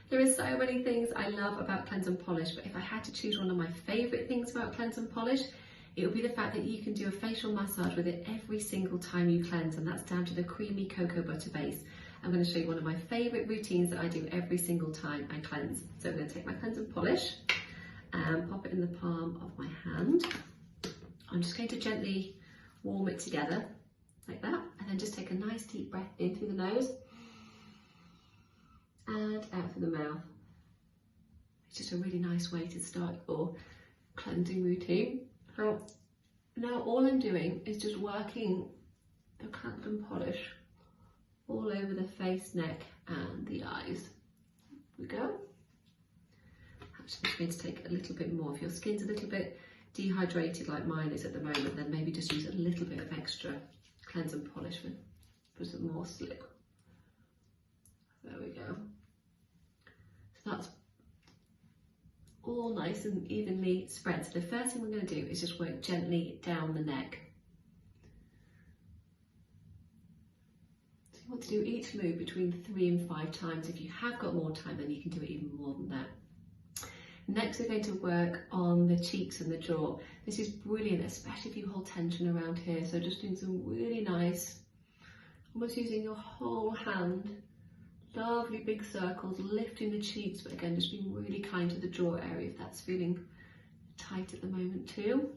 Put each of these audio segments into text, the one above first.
There are so many things I love about cleanse and polish, but if I had to choose one of my favourite things about cleanse and polish, it would be the fact that you can do a facial massage with it every single time you cleanse, and that's down to the creamy cocoa butter base. I'm going to show you one of my favourite routines that I do every single time I cleanse. So I'm going to take my cleanse and polish and pop it in the palm of my hand. I'm just going to gently warm it together like that, and then just take a nice deep breath in through the nose and out through the mouth. It's just a really nice way to start your cleansing routine. So now all I'm doing is just working the cleanse and polish all over the face, neck and the eyes. Here we go. Actually, I'm going to take a little bit more. If your skin's a little bit dehydrated like mine is at the moment, then maybe just use a little bit of extra cleanse and polish for some more slip. There we go. So that's all nice and evenly spread. So the first thing we're going to do is just work gently down the neck. So you want to do each move between 3 and 5 times. If you have got more time, then you can do it even more than that. Next, we're going to work on the cheeks and the jaw. This is brilliant, especially if you hold tension around here. So just doing some really nice, almost using your whole hand, lovely big circles, lifting the cheeks, but again, just being really kind to the jaw area if that's feeling tight at the moment too.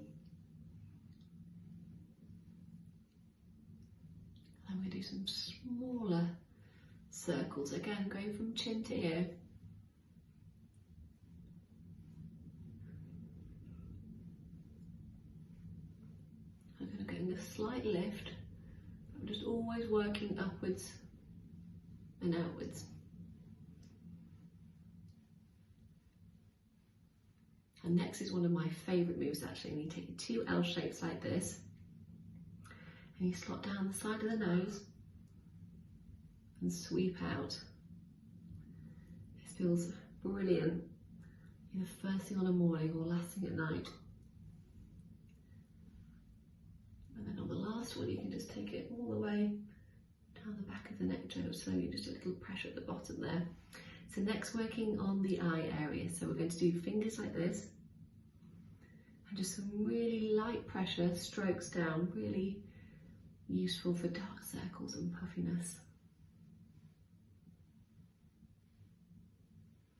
And we're going to do some smaller circles, again, going from chin to ear. Getting a slight lift, I'm just always working upwards and outwards. And next is one of my favourite moves actually, and you take your 2 L shapes like this, and you slot down the side of the nose and sweep out. This feels brilliant, either first thing on a morning or last thing at night. And then on the last one, you can just take it all the way down the back of the neck, slowly, just a little pressure at the bottom there. So next, working on the eye area. So we're going to do fingers like this, and just some really light pressure strokes down, really useful for dark circles and puffiness.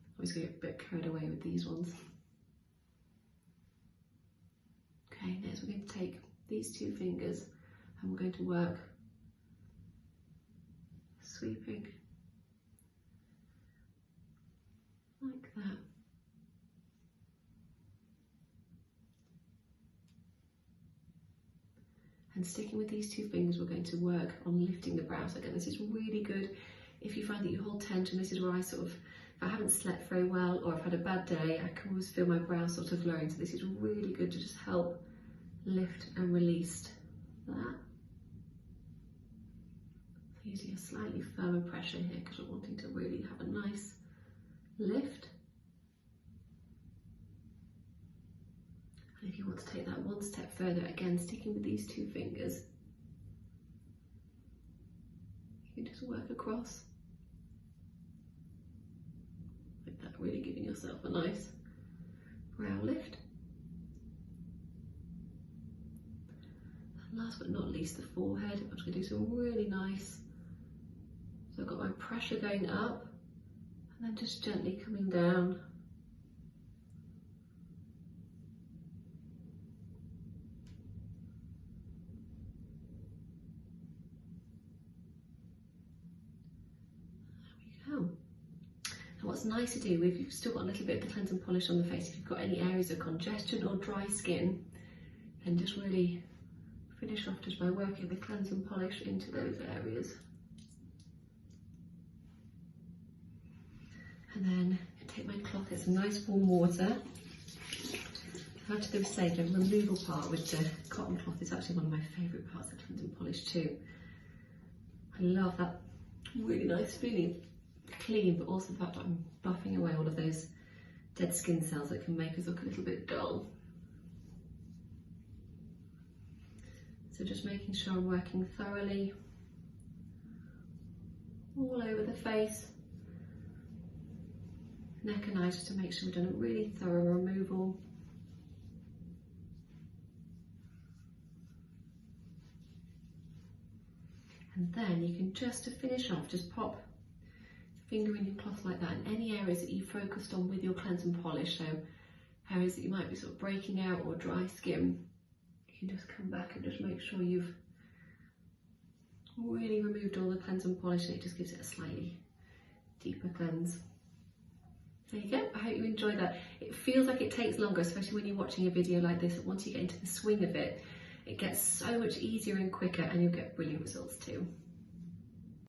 I always get a bit carried away with these ones. Okay, next we're going to take these 2 fingers and we're going to work sweeping like that. And sticking with these 2 fingers, we're going to work on lifting the brows. Again, this is really good if you find that you hold tension. This is where I sort of, if I haven't slept very well or I've had a bad day, I can always feel my brows sort of lowering. So this is really good to just help lift and release that. So using a slightly firmer pressure here because we're wanting to really have a nice lift. And if you want to take that one step further, again, sticking with these 2 fingers, you can just work across like that, really giving yourself a nice brow lift. Last but not least, the forehead. I'm just going to do some really nice. So I've got my pressure going up and then just gently coming down. There we go. And what's nice to do, if you've still got a little bit of the cleanse and polish on the face, if you've got any areas of congestion or dry skin, then just really finish off just by working the cleanse and polish into those areas. And then take my cloth, get some nice warm water. How to say the removal part with the cotton cloth is actually one of my favourite parts of cleanse and polish too. I love that really nice feeling, clean, but also the fact that I'm buffing away all of those dead skin cells that can make us look a little bit dull. So just making sure I'm working thoroughly all over the face. neck and eyes, just to make sure we've done a really thorough removal. And then you can, just to finish off, just pop a finger in your cloth like that, and any areas that you focused on with your cleanse and polish, so areas that you might be sort of breaking out or dry skin, you can just come back and just make sure you've really removed all the cleanse and polish, and it just gives it a slightly deeper cleanse. There you go. I hope you enjoyed that. It feels like it takes longer, especially when you're watching a video like this, but once you get into the swing of it, it gets so much easier and quicker, and you'll get brilliant results too.